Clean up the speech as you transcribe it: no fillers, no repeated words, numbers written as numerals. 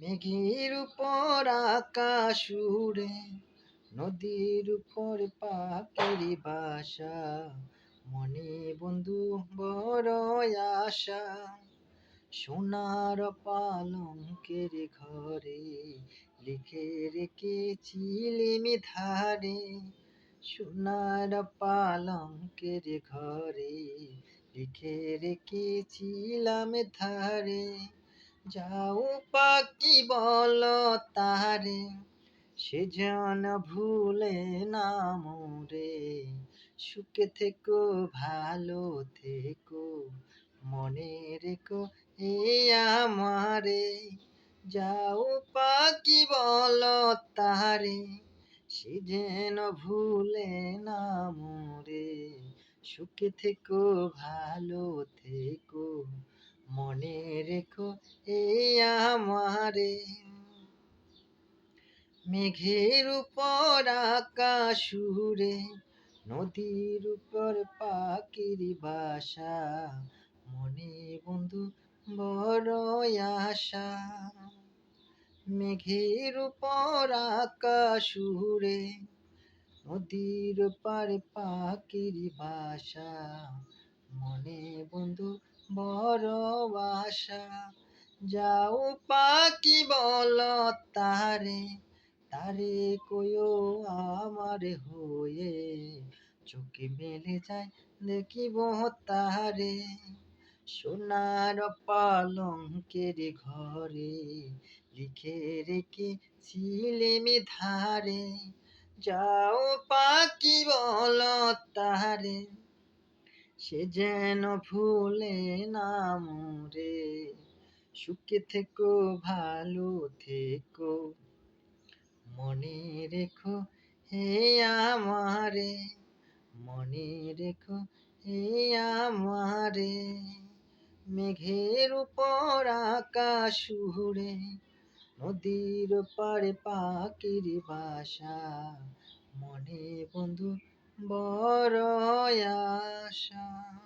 মেঘের উপর আকাশ উড়ে, নদীর উপর পাখির বাসা, মনে বন্ধু বড় আশা। সোনার পালঙ্কের ঘরে লিখে রেখেছিলিম ধারে, সোনার পালঙ্কের ঘরে লিখে রেখেছিলাম ধারে। যাও পাখি বলো তারে, সে যেন ভুলে না মোরে। সুখে থেকো ভালো থেকো, মনে রেখো এই আমারে। যাও পাখি বলো তারে, সে যেন ভুলে না মোরে। সুখে থেকো ভালো থেকো, মনে রেখো এই আমারে। মেঘের উপর আকাশ উড়ে, নদীর উপর পাখির বাসা, মনে বন্ধু বড় আশা। মেঘের উপর আকাশ উড়ে, নদীর পারে পাখির বাসা, মনে বন্ধু বড় আশা। যাও পাখি বলো তারে, তারে কয়ো আমার হয়ে, চোখে মেলে যায় দেখিব তারে। সোনার পালঙ্কের ঘরে লিখে রেখেছিলিম ধারে। যাও পাখি বলো তারে, সে যেন ভুলে না মোরে। সুখে থেকো ভালো থেকো, মনে রেখো হে আমারে। মনে রেখো হে আমারে। মেঘের উপর আকাশ উড়ে, নদীর পাড়ে পাখির বাসা, মনে বন্ধু বড় আশা।